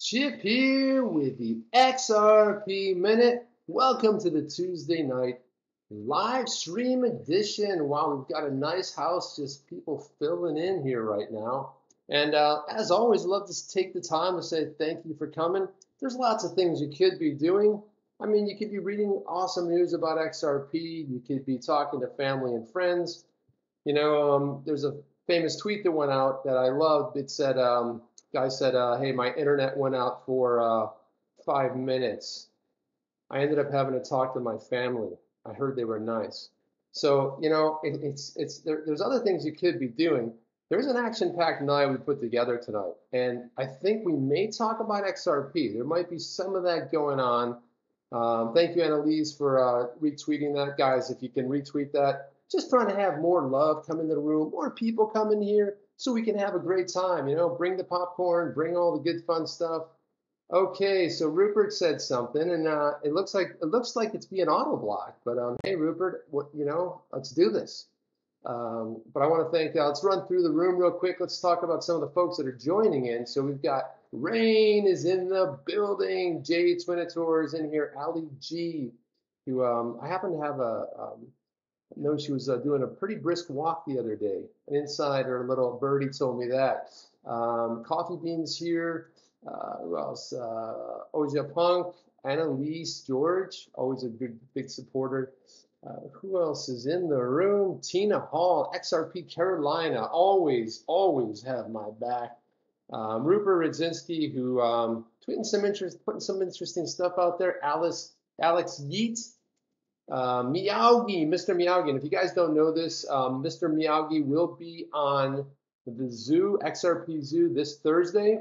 Chip here with the XRP Minute. Welcome to the Tuesday night live stream edition. Wow, we've got a nice house, just people filling in here right now. And as always, love to take the time to say thank you for coming. There's lots of things you could be doing. I mean, you could be reading awesome news about XRP. You could be talking to family and friends. There's a famous tweet that went out that I loved. It said, guy said, hey, my internet went out for 5 minutes. I ended up having to talk to my family. I heard they were nice. So, there's other things you could be doing. There's an action-packed night we put together tonight, and I think we may talk about XRP. There might be some of that going on. Thank you, Annalise, for retweeting that. Guys, if you can retweet that. Just trying to have more love come into the room, more people come in here so we can have a great time. Bring the popcorn, bring all the good fun stuff. Okay, so Rupert said something, and it looks like it's being auto blocked. But hey, Rupert, let's do this. But I want to thank. Let's run through the room real quick. Let's talk about some of the folks that are joining in. So we've got Rain is in the building, Jay Twinator is in here, Ali G, who I happen to have I know she was doing a pretty brisk walk the other day. An insider, little birdie, told me that. Coffee Beans here. Who else? Oja Punk, Annalise, George, always a good big supporter. Who else is in the room? Tina Hall, XRP Carolina, always have my back. Rupert Radzinski, who putting some interesting stuff out there. Alex Yeats. Miyagi, Mr. Miyagi, and if you guys don't know this, Mr. Miyagi will be on the Zoo, XRP Zoo, this Thursday.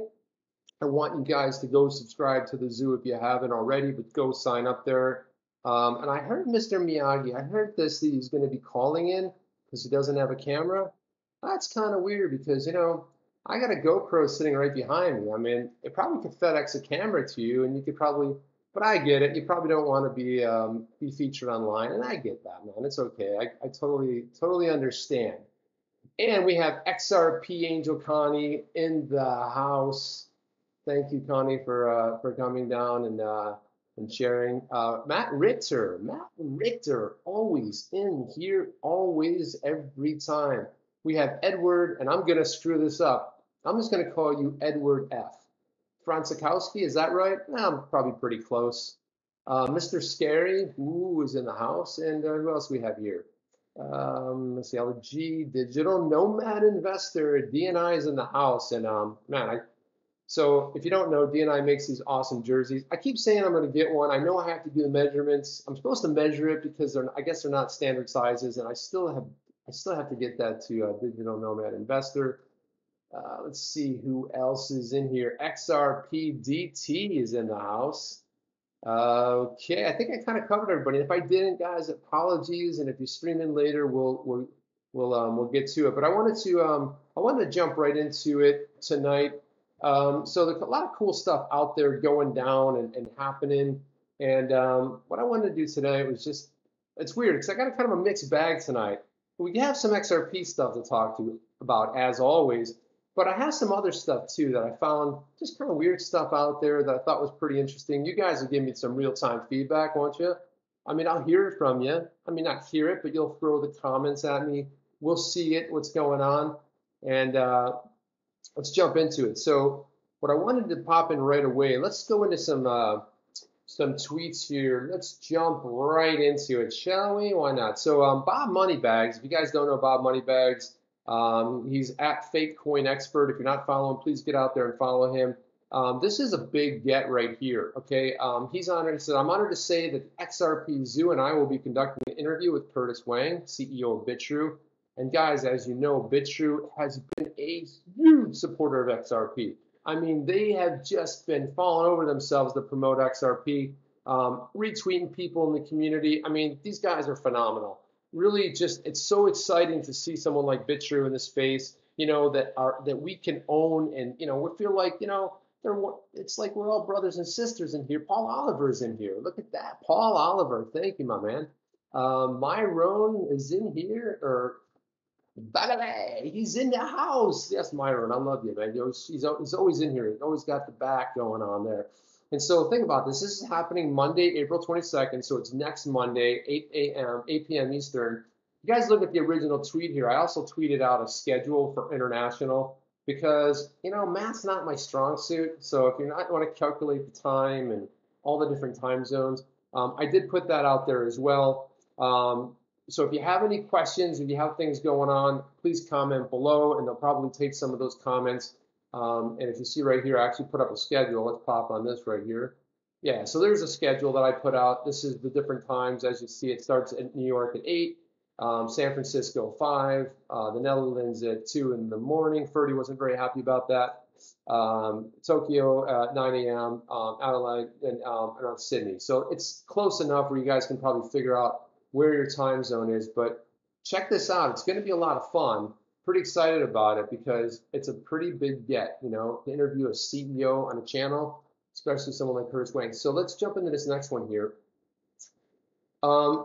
I want you guys to go subscribe to the Zoo if you haven't already, but go sign up there. And I heard Mr. Miyagi, I heard that he's going to be calling in because he doesn't have a camera. That's kind of weird because, I got a GoPro sitting right behind me. I mean, it probably could FedEx a camera to you, and you could probably. But I get it. You probably don't want to be featured online, and I get that, man. It's okay. I totally understand. And we have XRP Angel Connie in the house. Thank you, Connie, for coming down and sharing. Matt Richter, always in here, always every time. We have Edward, and I'm gonna screw this up. I'm just gonna call you Edward F. Franzikowski, is that right? I'm probably pretty close. Mr. Scary, who is in the house, and who else we have here? Let's see, LG Digital Nomad Investor, DNI is in the house, and so if you don't know, DNI makes these awesome jerseys. I keep saying I'm going to get one. I know I have to do the measurements. I'm supposed to measure it because I guess they're not standard sizes, and I still have to get that to Digital Nomad Investor. Let's see who else is in here. XRPDT is in the house. Okay, I think I kind of covered everybody. If I didn't, guys, apologies. And if you stream in later, we'll get to it. But I wanted to jump right into it tonight. So there's a lot of cool stuff out there going down and happening. And what I wanted to do today was it's weird because I got kind of a mixed bag tonight. We have some XRP stuff to talk about as always. But I have some other stuff too that I found just kind of weird stuff out there that I thought was pretty interesting. You guys will give me some real-time feedback, won't you? I mean, I'll hear it from you. I mean, not hear it, but you'll throw the comments at me. We'll see it, what's going on, and let's jump into it. So what I wanted to pop in right away, let's go into some tweets here. Let's jump right into it, shall we? Why not? So Bob Moneybags, if you guys don't know Bob Moneybags, he's at Fake Coin Expert. If you're not following, please get out there and follow him. This is a big get right here. Okay, he's honored. He said, "I'm honored to say that XRP Zoo and I will be conducting an interview with Curtis Wang, CEO of BitTrue. And guys, as you know, BitTrue has been a huge supporter of XRP. I mean, they have just been falling over themselves to promote XRP, retweeting people in the community. I mean, these guys are phenomenal. Really, it's so exciting to see someone like BitTrue in the space, that we can own, and we feel like it's like we're all brothers and sisters in here. Paul Oliver's in here. Look at that, Paul Oliver. Thank you, my man. Myron is in here, or Bagale, he's in the house. Yes, Myron, I love you, man. He's always in here. He's always got the back going on there. And so think about this. This is happening Monday, April 22nd. So it's next Monday, 8 p.m. Eastern. You guys look at the original tweet here. I also tweeted out a schedule for international because, math's not my strong suit. So if you not want to calculate the time and all the different time zones, I did put that out there as well. So if you have any questions, if you have things going on, please comment below, and they'll probably take some of those comments. And if you see right here, I actually put up a schedule. Let's pop on this right here. Yeah, so there's a schedule that I put out. This is the different times. As you see, it starts at New York at 8, San Francisco 5, the Netherlands at 2 in the morning. Ferdy wasn't very happy about that. Tokyo at 9 a.m., Adelaide, and around Sydney. So it's close enough where you guys can probably figure out where your time zone is, but check this out. It's going to be a lot of fun. Pretty excited about it because it's a pretty big get, to interview a CEO on a channel, especially someone like Curtis Wang. So let's jump into this next one here.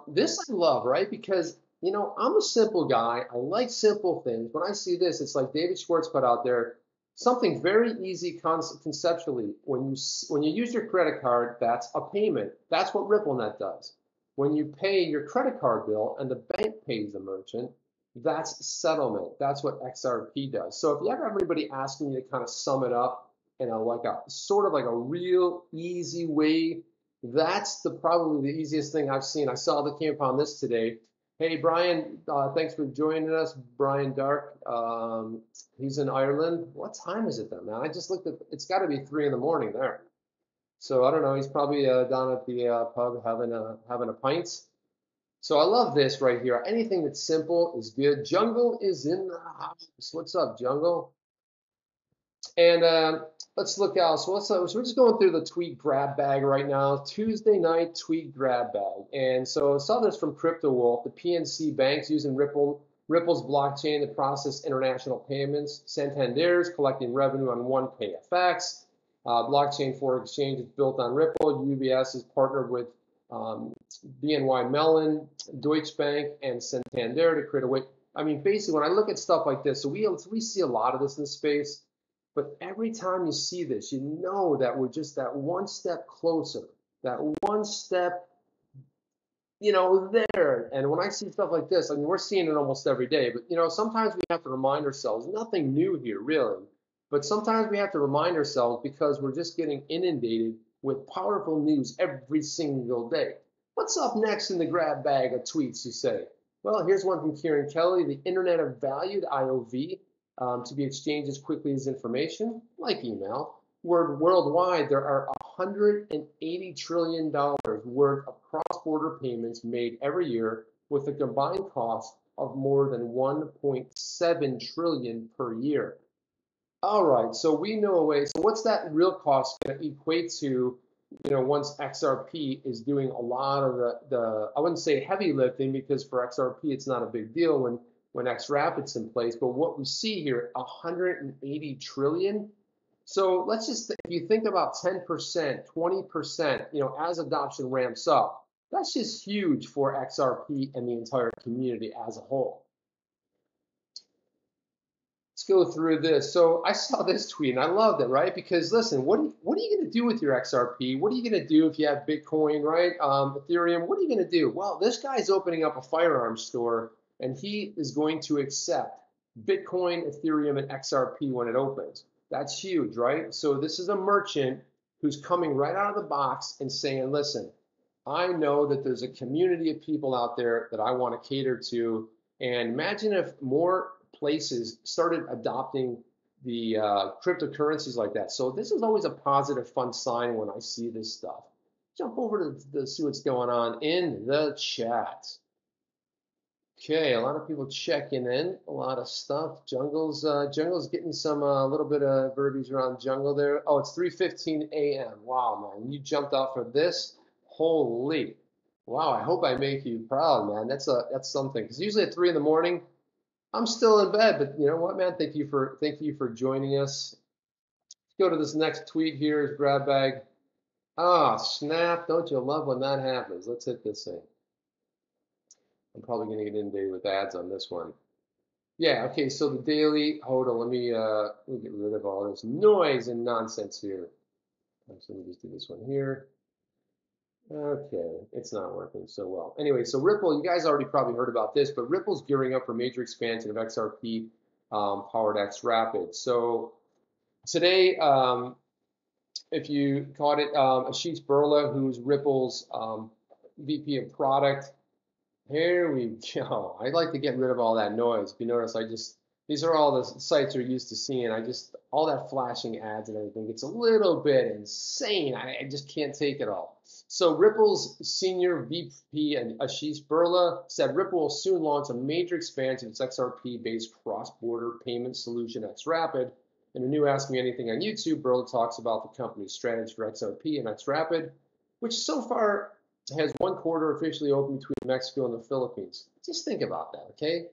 This I love, right? Because, I'm a simple guy. I like simple things. When I see this, it's like David Schwartz put out there, something very easy conceptually. When you use your credit card, that's a payment. That's what RippleNet does. When you pay your credit card bill and the bank pays the merchant, that's settlement. That's what XRP does. So if you ever have anybody asking you to kind of sum it up in a sort of like a real easy way, that's probably the easiest thing I've seen. I saw that came upon this today. Hey, Brian, thanks for joining us. Brian Dark, he's in Ireland. What time is it then, man? I just looked at, it's got to be 3 in the morning there. So I don't know. He's probably down at the pub having a pint. So I love this right here. Anything that's simple is good. Jungle is in the house. What's up, Jungle? And let's look out. So we're just going through the tweet grab bag right now. Tuesday night tweet grab bag. And so I saw this from Crypto Wolf. The PNC banks using Ripple's blockchain to process international payments. Santander's collecting revenue on 1KFX. Blockchain for exchange is built on Ripple. UBS is partnered with BNY Mellon, Deutsche Bank, and Santander to create a way. I mean, basically, when I look at stuff like this, so we see a lot of this in the space, but every time you see this, you know that we're just that one step closer, that one step, there. And when I see stuff like this, I mean, we're seeing it almost every day, but, sometimes we have to remind ourselves, nothing new here, really. But sometimes we have to remind ourselves because we're just getting inundated with powerful news every single day. What's up next in the grab bag of tweets, you say? Well, here's one from Kieran Kelly, the Internet of Value, the IOV, to be exchanged as quickly as information, like email. Worldwide, there are $180 trillion worth of cross-border payments made every year with a combined cost of more than $1.7 trillion per year. All right, so we know a way. So what's that real cost going to equate to, once XRP is doing a lot of the I wouldn't say heavy lifting because for XRP it's not a big deal when Xrapid's in place, but what we see here, 180 trillion. So let's just, if you think about 10%, 20%, as adoption ramps up, that's just huge for XRP and the entire community as a whole. Let's go through this. So I saw this tweet and I loved it, right? Because listen, what are you going to do with your XRP? What are you going to do if you have Bitcoin, right? Ethereum, what are you going to do? Well, this guy's opening up a firearms store and he is going to accept Bitcoin, Ethereum, and XRP when it opens. That's huge, right? So this is a merchant who's coming right out of the box and saying, listen, I know that there's a community of people out there that I want to cater to. And imagine if more places started adopting the cryptocurrencies like that. So this is always a positive, fun sign when I see this stuff. Jump over to see what's going on in the chat. Okay, a lot of people checking in, a lot of stuff. Jungle's getting some little bit of verbiage around Jungle there. Oh, it's 3:15 a.m. Wow, man, you jumped out for this. Holy, wow! I hope I make you proud, man. That's something. Because usually at 3 in the morning, I'm still in bed. But you know what, man? Thank you for joining us. Let's go to this next tweet here. Is grab bag. Ah, snap! Don't you love when that happens? Let's hit this thing. I'm probably going to get inundated with ads on this one. Yeah, okay, so the daily, hold on, let me get rid of all this noise and nonsense here. So let me just do this one here. Okay, it's not working so well. Anyway, so Ripple, you guys already probably heard about this, but Ripple's gearing up for major expansion of XRP powered Xrapid. So today, if you caught it, Ashish Burla, who's Ripple's VP of product, here we go. I'd like to get rid of all that noise. If you notice, these are all the sites you're used to seeing. All that flashing ads and everything. It's a little bit insane. I just can't take it all. So Ripple's senior VP and Ashish Burla said Ripple will soon launch a major expansion of its XRP-based cross-border payment solution Xrapid. In a new Ask Me Anything on YouTube, Burla talks about the company's strategy for XRP and Xrapid, which so far has one corridor officially open between Mexico and the Philippines. Just think about that, okay?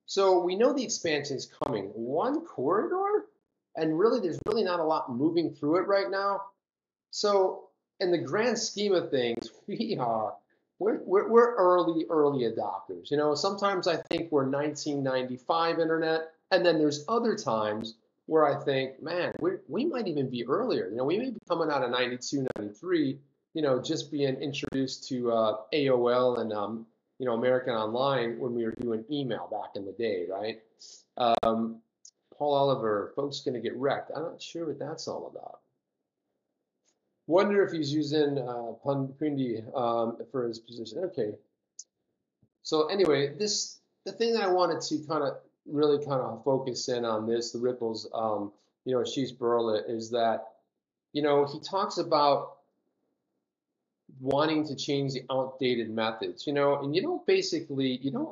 So we know the expansion is coming. One corridor? And really, there's really not a lot moving through it right now. So in the grand scheme of things, we're early adopters. You know, sometimes I think we're 1995 internet, and then there's other times where I think, man, we might even be earlier. You know, we may be coming out of 92, 93, you know, just being introduced to AOL and you know, American Online when we were doing email back in the day, right? Paul Oliver, folks gonna get wrecked. I'm not sure what that's all about. Wonder if he's using Punkundi for his position. Okay. So anyway, the thing that I wanted to really kind of focus in on this, the Ripples, you know, Ashish Burla, is that, you know, he talks about wanting to change the outdated methods, you know, and you don't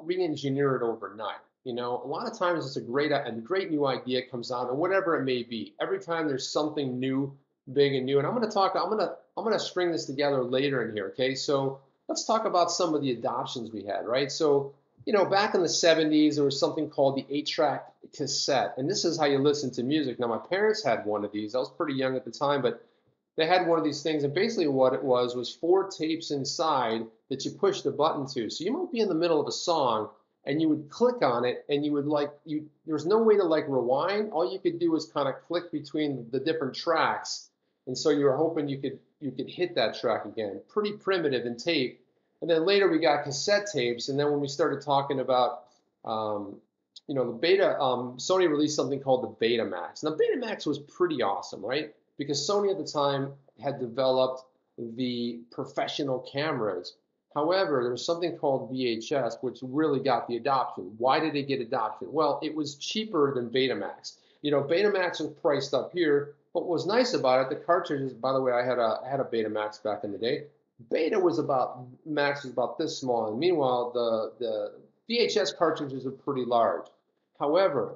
re-engineer it overnight. You know, a lot of times it's a great new idea comes out, or whatever it may be. Every time there's something new, big and new, and I'm gonna string this together later in here. Okay, so let's talk about some of the adoptions we had, right? So, you know, back in the 70s, there was something called the 8-track cassette, and this is how you listen to music. Now, my parents had one of these. I was pretty young at the time, but they had one of these things, and basically what it was 4 tapes inside that you push the button to. So you might be in the middle of a song, and you would click on it, and you would there's no way to like rewind. All you could do was kind of click between the different tracks, and so you were hoping you could hit that track again. Pretty primitive in tape. And then later we got cassette tapes, and then when we started talking about you know, the beta, Sony released something called the Betamax. Now Betamax was pretty awesome, right? Because Sony at the time had developed the professional cameras. However, there was something called VHS, which really got the adoption. Why did it get adoption? Well, it was cheaper than Betamax. You know, Betamax was priced up here. What was nice about it, the cartridges, by the way, I had a Betamax back in the day. Max was about this small, and meanwhile, the VHS cartridges are pretty large. However,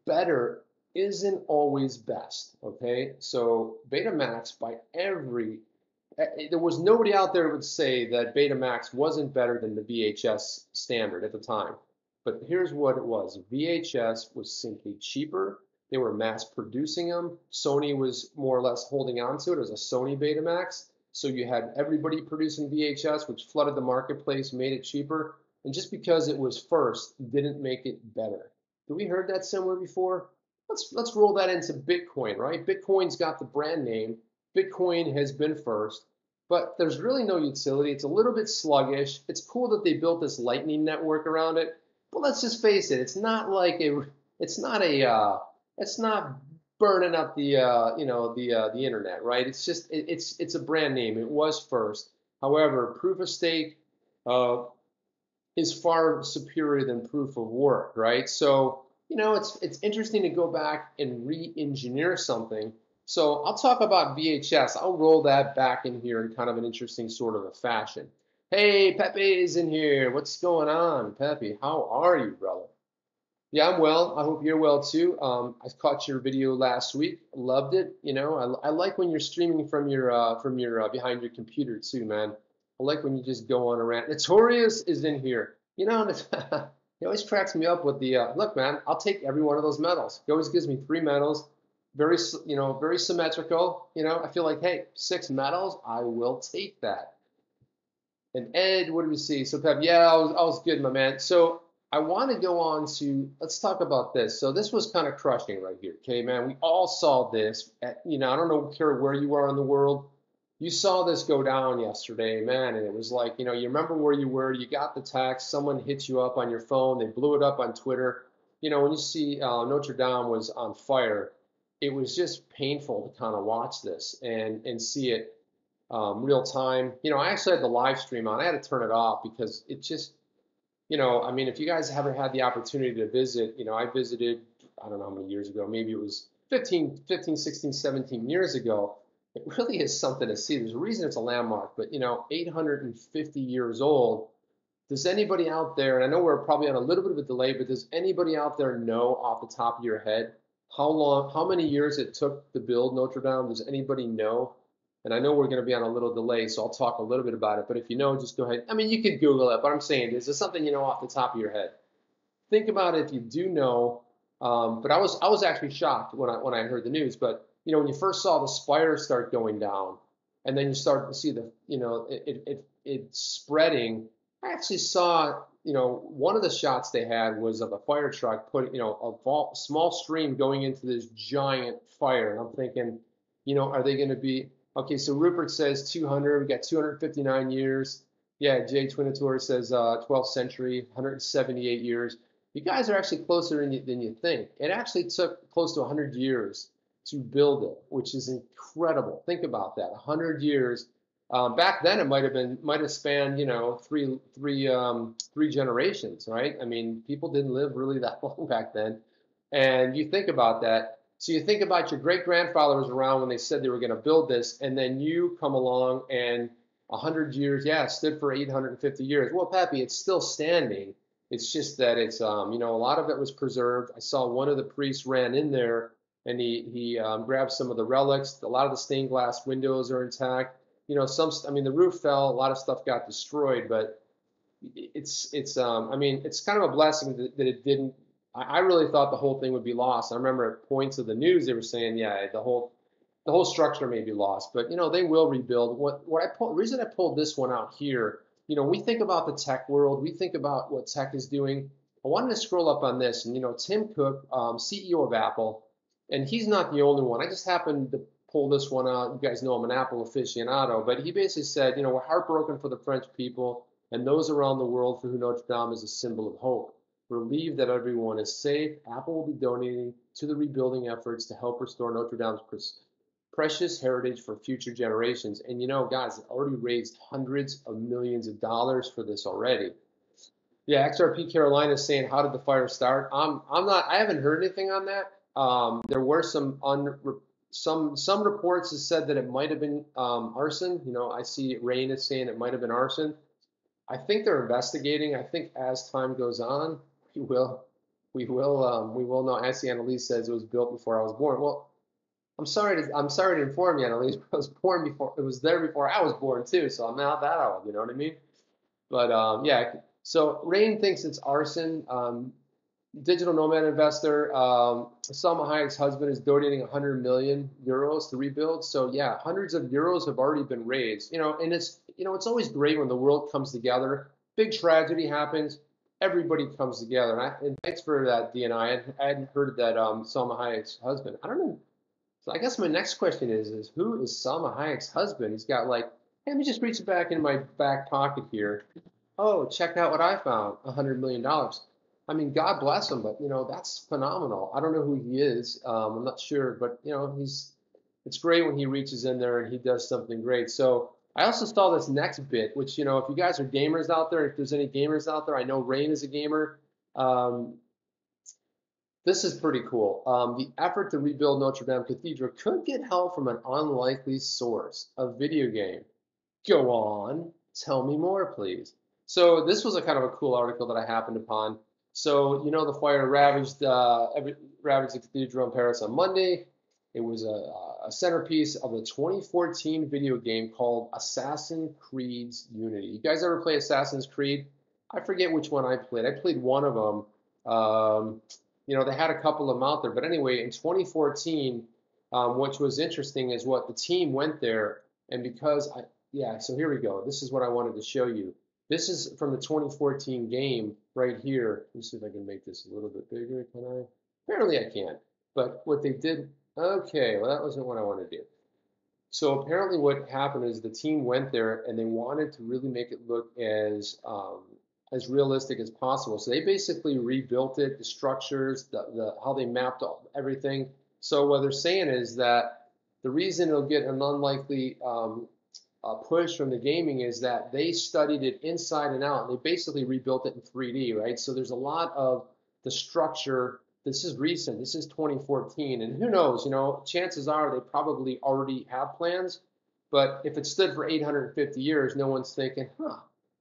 better isn't always best, okay? So Betamax there was nobody out there who would say that Betamax wasn't better than the VHS standard at the time. But here's what it was. VHS was simply cheaper. They were mass producing them. Sony was more or less holding on to it. It was a Sony Betamax. So you had everybody producing VHS, which flooded the marketplace, made it cheaper. And just because it was first didn't make it better. Have we heard that somewhere before? Let's roll that into Bitcoin, right? Bitcoin's got the brand name. Bitcoin has been first, but there's really no utility. It's a little bit sluggish. It's cool that they built this Lightning network around it, but let's just face it. It's not burning up the internet, right? It's a brand name. It was first. However, proof of stake is far superior than proof of work, right? So, you know, it's interesting to go back and re-engineer something. So I'll talk about VHS. I'll roll that back in here in kind of an interesting sort of a fashion. Hey, Pepe is in here. What's going on, Pepe? How are you, brother? Yeah, I'm well. I hope you're well too. I caught your video last week. Loved it. You know, I like when you're streaming from your behind your computer too, man. I like when you just go on a rant. Notorious is in here. You know, he always cracks me up with the look, man. I'll take every one of those medals. He always gives me 3 medals, very symmetrical. You know, I feel like, hey, 6 medals, I will take that. And Ed, what do we see? So Pep, yeah, I was good, my man. So I want to go on to, let's talk about this. So this was kind of crushing right here. Okay, man, we all saw this. I don't know care where you are in the world. You saw this go down yesterday, man, and it was like, you remember where you were. You got the text. Someone hit you up on your phone. They blew it up on Twitter. When you see Notre Dame was on fire, it was just painful to kind of watch this and see it real time. I actually had the live stream on. I had to turn it off because it just I mean, if you guys haven't had the opportunity to visit, I visited, I don't know how many years ago, maybe it was 15, 16, 17 years ago. It really is something to see. There's a reason it's a landmark, but 850 years old. Does anybody out there, and I know we're probably on a little bit of a delay, but does anybody out there know off the top of your head how many years it took to build Notre Dame? Does anybody know? And I know we're going to be on a little delay, so I'll talk a little bit about it. But if you know, just go ahead. I mean, you could Google it, but I'm saying, is this something you know off the top of your head? Think about it if you do know. But I was actually shocked when I heard the news. But when you first saw the spire start going down, and then you start to see it spreading. I actually saw one of the shots they had was of a fire truck putting a small stream going into this giant fire, and I'm thinking, are they going to be okay? So Rupert says 200. We got 259 years. Yeah, Jay Twinator says 12th century, 178 years. You guys are actually closer than you think. It actually took close to 100 years to build it, which is incredible. Think about that, 100 years. Back then, it might have spanned, three generations, right? I mean, people didn't live really that long back then. And you think about that. So you think about your great grandfather was around when they said they were going to build this, and then you come along and 100 years, yeah, it stood for 850 years. Well, Pappy, it's still standing. It's just that it's, a lot of it was preserved. I saw one of the priests ran in there and he grabbed some of the relics. A lot of the stained glass windows are intact. I mean, the roof fell, a lot of stuff got destroyed, but I mean, it's kind of a blessing that it didn't. I really thought the whole thing would be lost. I remember at points of the news they were saying, yeah, the whole structure may be lost, but they will rebuild. The reason I pulled this one out here, we think about the tech world, we think about what tech is doing. I wanted to scroll up on this, and Tim Cook, CEO of Apple, and he's not the only one. I just happened to pull this one out. You guys know I'm an Apple aficionado, but he basically said, we're heartbroken for the French people and those around the world for who Notre Dame is a symbol of hope. Relieved that everyone is safe, Apple will be donating to the rebuilding efforts to help restore Notre Dame's precious heritage for future generations. And guys, it already raised hundreds of millions of dollars for this already. Yeah, XRP Carolina is saying, how did the fire start? I haven't heard anything on that. There were some reports that said that it might have been arson. I see Rain is saying it might have been arson. I think they're investigating. I think as time goes on, we will know. I see Annalise says it was built before I was born. Well, I'm sorry to inform you, Annalise, but I was born before, it was there before I was born too, so I'm not that old, you know what I mean? But yeah, so Rain thinks it's arson. Digital nomad investor, Salma Hayek's husband is donating 100 million euros to rebuild. So yeah, hundreds of euros have already been raised. And it's always great when the world comes together. Big tragedy happens, everybody comes together. And thanks for that, DNI. I hadn't heard of that Salma Hayek's husband. I don't know. So I guess my next question is who is Salma Hayek's husband? He's got like, hey, let me just reach back in my back pocket here. Oh, check out what I found, $100 million. I mean, God bless him, but that's phenomenal. I don't know who he is. I'm not sure, but it's great when he reaches in there and he does something great. So I also saw this next bit, which if you guys are gamers out there, if there's any gamers out there, I know Rain is a gamer. This is pretty cool. The effort to rebuild Notre Dame Cathedral could get help from an unlikely source, a video game. Go on, tell me more, please. So this was a kind of a cool article that I happened upon. So the fire ravaged the cathedral in Paris on Monday. It was a centerpiece of the 2014 video game called Assassin's Creed Unity. You guys ever play Assassin's Creed? I forget which one I played. I played one of them. They had a couple of them out there, but anyway, in 2014, which was interesting is what the team went there, and because so here we go. This is what I wanted to show you. This is from the 2014 game right here. Let me see if I can make this a little bit bigger. Can I? Apparently I can't. But what they did, okay, well, that wasn't what I wanted to do. So apparently what happened is the team went there and they wanted to really make it look as realistic as possible. So they basically rebuilt it, the structures, the how they mapped everything. So what they're saying is that the reason it'll get an unlikely push from the gaming is that they studied it inside and out. They basically rebuilt it in 3D, right? So there's a lot of the structure. This is recent. This is 2014, and who knows? You know, chances are they probably already have plans. But if it stood for 850 years, no one's thinking, huh?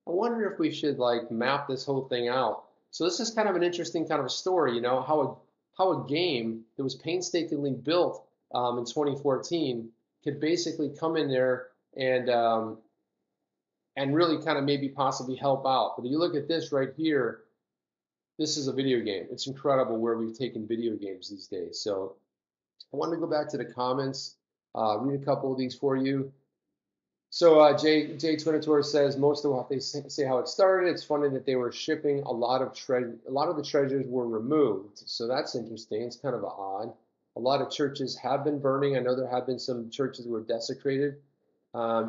I wonder if we should like map this whole thing out. So this is kind of an interesting kind of a story, you know, how a game that was painstakingly built in 2014 could basically come in there and really kind of maybe possibly help out. But if you look at this right here, this is a video game. It's incredible where we've taken video games these days. So I want to go back to the comments, read a couple of these for you. So Jay Twinator says most of what they say how it started. It's funny that they were shipping a lot of the treasures were removed. So that's interesting. It's kind of odd. A lot of churches have been burning. I know there have been some churches that were desecrated.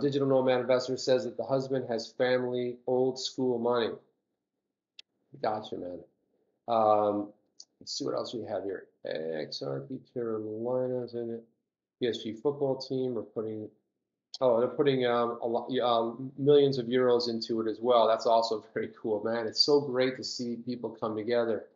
Digital Nomad Investor says that the husband has family old school money. Gotcha, man. Let's see what else we have here. XRP Carolinas in it. PSG football team are putting. Oh, they're putting millions of euros into it as well. That's also very cool, man. It's so great to see people come together.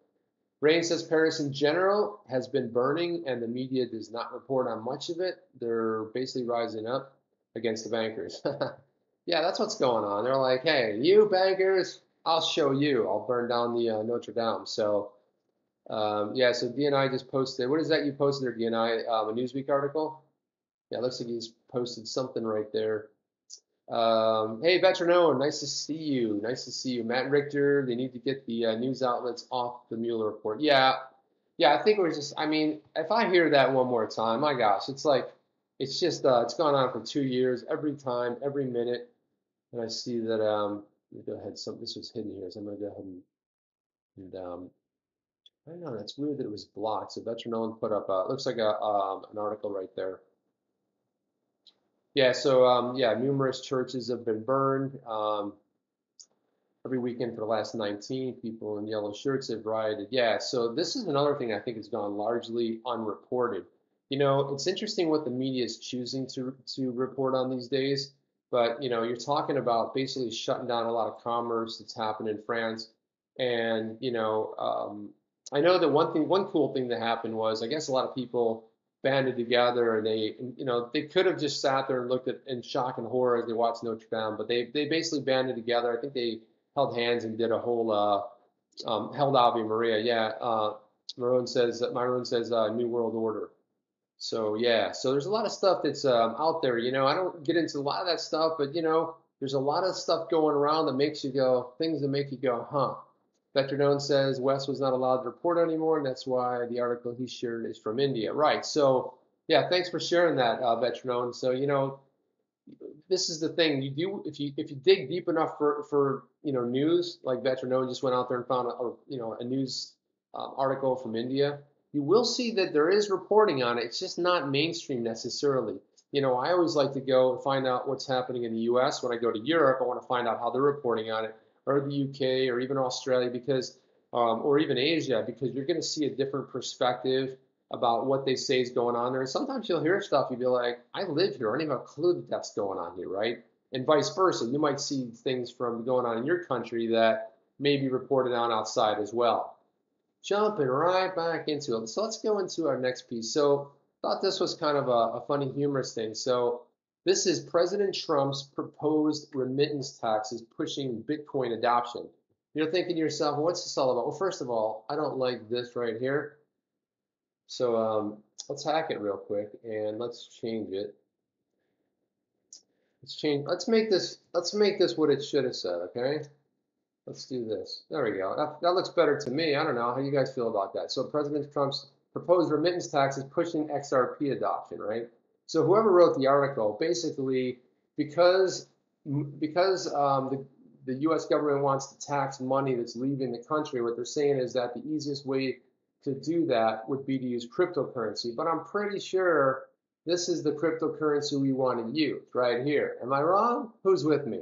Rain says Paris in general has been burning and the media does not report on much of it. They're basically rising up against the bankers. Yeah, that's what's going on. They're like, hey, you bankers, I'll show you. I'll burn down the Notre Dame. So, yeah, so DNI just posted. What is that you posted there, DNI? A Newsweek article? Yeah, it looks like he's posted something right there. Hey, Veterano, nice to see you. Nice to see you. Matt Richter, they need to get the news outlets off the Mueller report. Yeah, I think it was just, I mean, if I hear that one more time, my gosh, it's like, it's just, it's gone on for 2 years, every time, every minute. And I see that, let me go ahead, this was hidden here, so I'm going to go ahead and I don't know, that's weird that it was blocked. So Veterano put up, it looks like an article right there. Yeah, so yeah, numerous churches have been burned. Every weekend for the last 19, people in yellow shirts have rioted. Yeah, so this is another thing I think has gone largely unreported. You know, it's interesting what the media is choosing to report on these days, but you know, you're talking about basically shutting down a lot of commerce that's happened in France, and you know, I know that one cool thing that happened was I guess a lot of people banded together and they, you know, they could have just sat there and looked at in shock and horror as they watched Notre Dame, but they basically banded together. I think they held hands and did a whole held Ave Maria. Yeah, Myron says New World Order. So yeah, so there's a lot of stuff that's out there. You know, I don't get into a lot of that stuff, but you know, there's a lot of stuff going around that makes you go, things that make you go, huh. Vetronone says West was not allowed to report anymore, and that's why the article he shared is from India. Right. So yeah, thanks for sharing that, Vetronone. So you know, this is the thing you do if you dig deep enough for you know news, like Vetronone just went out there and found a news article from India. You will see that there is reporting on it. It's just not mainstream necessarily. You know, I always like to go and find out what's happening in the U.S. When I go to Europe, I want to find out how they're reporting on it, or the UK, or even Australia, because or even Asia, because you're going to see a different perspective about what they say is going on there. And sometimes you'll hear stuff, you'll be like, I live here, I don't even have a clue that that's going on here, right? And vice versa. You might see things from going on in your country that may be reported on outside as well. Jumping right back into it. So let's go into our next piece. So thought this was kind of a funny, humorous thing. So this is President Trump's proposed remittance taxes pushing Bitcoin adoption. You're thinking to yourself, well, what's this all about? Well, first of all, I don't like this right here. So let's hack it real quick and let's change it. Let's make this what it should have said, okay? Let's do this. There we go. That looks better to me. I don't know how you guys feel about that. So President Trump's proposed remittance tax is pushing XRP adoption, right? So whoever wrote the article, basically, because the the U.S. government wants to tax money that's leaving the country. What they're saying is that the easiest way to do that would be to use cryptocurrency. But I'm pretty sure this is the cryptocurrency we want to use right here. Am I wrong? Who's with me?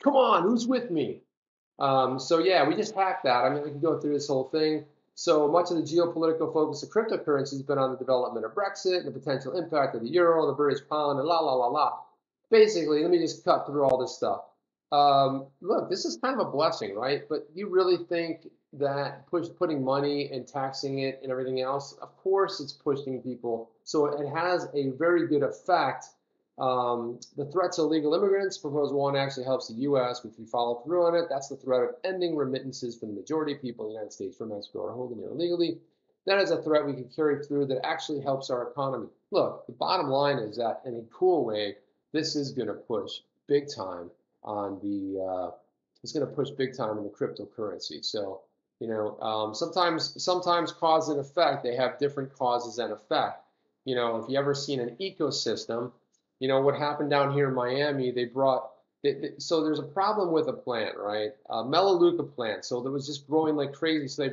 Come on, who's with me? So yeah, we just hacked that. I mean, we can go through this whole thing. So much of the geopolitical focus of cryptocurrency has been on the development of Brexit, the potential impact of the euro, the British pound, and la la la la. Basically, let me just cut through all this stuff. Look, this is kind of a blessing, right? But you really think that putting money and taxing it and everything else, of course it's pushing people. So it has a very good effect. The threat to illegal immigrants, proposal one actually helps the U.S. if we follow through on it. That's the threat of ending remittances from the majority of people in the United States from Mexico are holding it illegally. That is a threat we can carry through that actually helps our economy. Look, the bottom line is that in a cool way, this is going to push big time on the, it's going to push big time in the cryptocurrency. So, you know, sometimes cause and effect, they have different causes and effect. You know, if you ever seen an ecosystem, you know, what happened down here in Miami, so there's a problem with a plant, right? Melaleuca plant. So that was just growing like crazy. So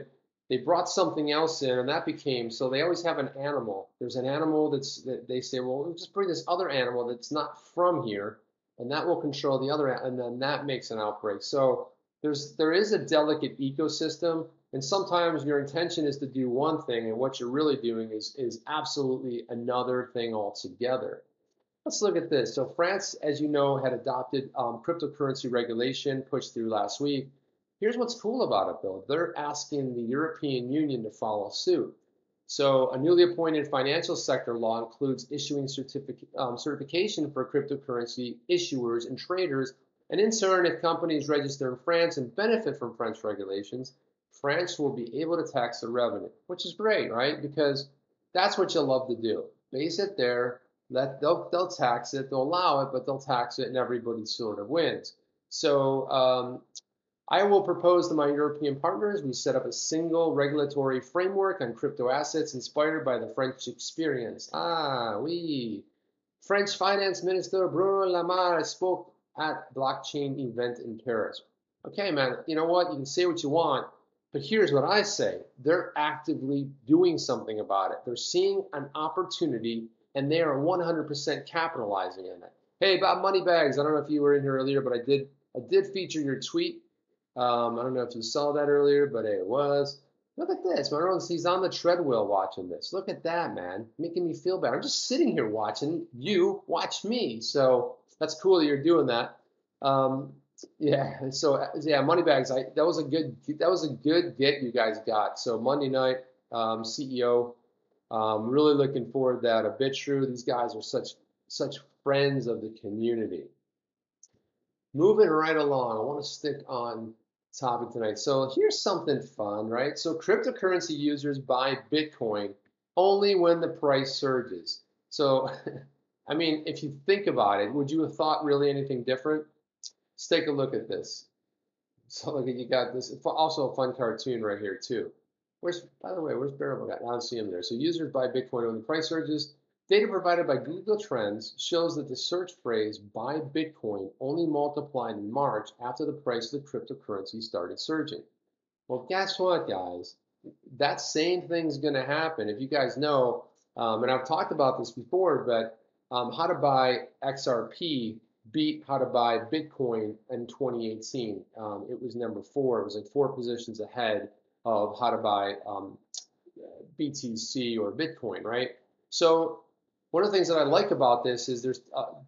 they brought something else in and that became, so they always have an animal. There's an animal that they say, well, we'll just bring this other animal that's not from here and that will control the other, and then that makes an outbreak. So there is a delicate ecosystem, and sometimes your intention is to do one thing and what you're really doing is absolutely another thing altogether. Let's look at this. So France, as you know, had adopted cryptocurrency regulation pushed through last week. Here's what's cool about it, though. They're asking the European Union to follow suit. So a newly appointed financial sector law includes issuing certification for cryptocurrency issuers and traders. And in turn, if companies register in France and benefit from French regulations, France will be able to tax the revenue, which is great, right? Because that's what you'll love to do. Base it there. They'll tax it, they'll allow it, but they'll tax it, and everybody sort of wins. So I will propose to my European partners we set up a single regulatory framework on crypto assets inspired by the French experience. Oui. French Finance Minister Bruno Le Maire spoke at blockchain event in Paris. Okay, man, you know what? You can say what you want, but here's what I say. They're actively doing something about it. They're seeing an opportunity and they are 100% capitalizing on it. Hey, Bob Moneybags, I don't know if you were in here earlier, but I did feature your tweet. I don't know if you saw that earlier, but it was. Look at this, man. He's on the treadmill watching this. Look at that, man. Making me feel bad. I'm just sitting here watching you watch me. So that's cool that you're doing that. Yeah. So yeah, Moneybags. That was a good get you guys got. So Monday night, CEO. Really looking forward to that. A bit true. These guys are such friends of the community. Moving right along, I want to stick on topic tonight. So here's something fun, right? So cryptocurrency users buy Bitcoin only when the price surges. So, I mean, if you think about it, would you have thought really anything different? Let's take a look at this. So look, you got this. Also a fun cartoon right here too. By the way, where's Bearable Guy? I don't see him there. So users buy Bitcoin when the price surges. Data provided by Google Trends shows that the search phrase buy Bitcoin only multiplied in March after the price of the cryptocurrency started surging. Well, guess what, guys? That same thing's going to happen. If you guys know, and I've talked about this before, but how to buy XRP beat how to buy Bitcoin in 2018. It was number 4. It was like 4 positions ahead of how to buy BTC or Bitcoin, right? So one of the things that I like about this is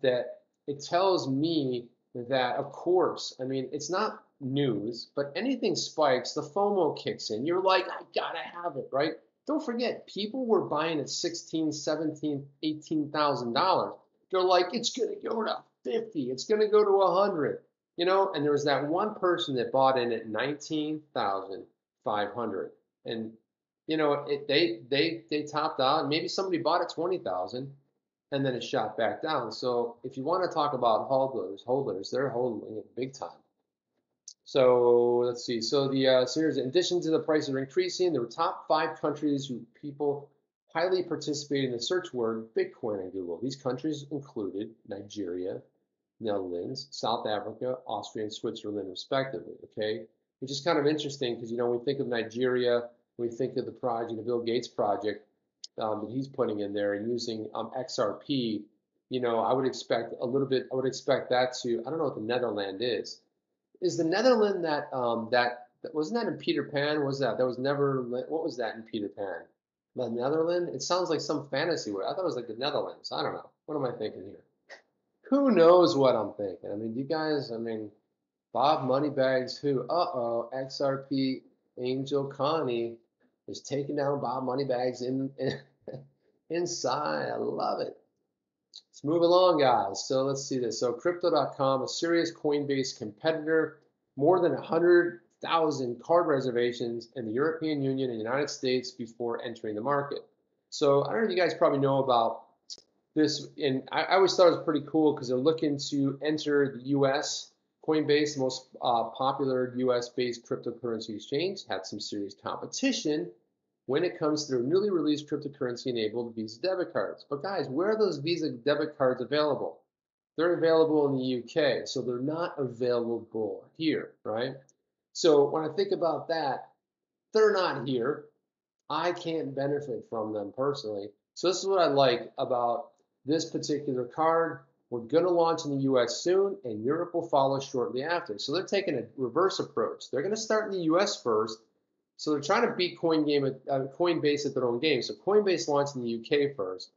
that it tells me that, of course, I mean, it's not news, but anything spikes, the FOMO kicks in. You're like, I gotta have it, right? Don't forget, people were buying at $16,000, $17,000, $18,000. They're like, it's gonna go to 50, it's gonna go to 100, you know. And there was that one person that bought in at 19,500, and you know, they topped out. Maybe somebody bought at 20,000, and then it shot back down. So if you want to talk about hodlers, they're holding it big time. So let's see. So here's in addition to the prices are increasing, there were top 5 countries who people highly participated in the search word Bitcoin on Google. These countries included Nigeria, Netherlands, South Africa, Austria, and Switzerland, respectively. Okay, which is kind of interesting because when we think of Nigeria, we think of the project, the Bill Gates project that he's putting in there and using XRP. I would expect a little bit. I would expect that to. I don't know what the Netherlands is. Is the Netherlands that wasn't that in Peter Pan? Was that was never? What was that in Peter Pan? The Netherlands? It sounds like some fantasy word. I thought it was like the Netherlands. I don't know. What am I thinking here? Who knows what I'm thinking? I mean, you guys, Bob Moneybags, who? Uh-oh, XRP Angel Connie is taking down Bob Moneybags inside. I love it. Let's move along, guys. So let's see this. So Crypto.com, a serious Coinbase competitor, more than 100,000 card reservations in the European Union and United States before entering the market. So I don't know if you guys probably know about this, and I always thought it was pretty cool because they're looking to enter the U.S. Coinbase, the most popular U.S.-based cryptocurrency exchange, had some serious competition when it comes to their newly released cryptocurrency-enabled Visa debit cards. But guys, where are those Visa debit cards available? They're available in the UK, so they're not available here, right? So when I think about that, they're not here. I can't benefit from them personally. So this is what I like about this particular card. We're going to launch in the US soon, and Europe will follow shortly after. So they're taking a reverse approach. They're going to start in the US first. So they're trying to beat Coinbase at their own game. So Coinbase launched in the UK first.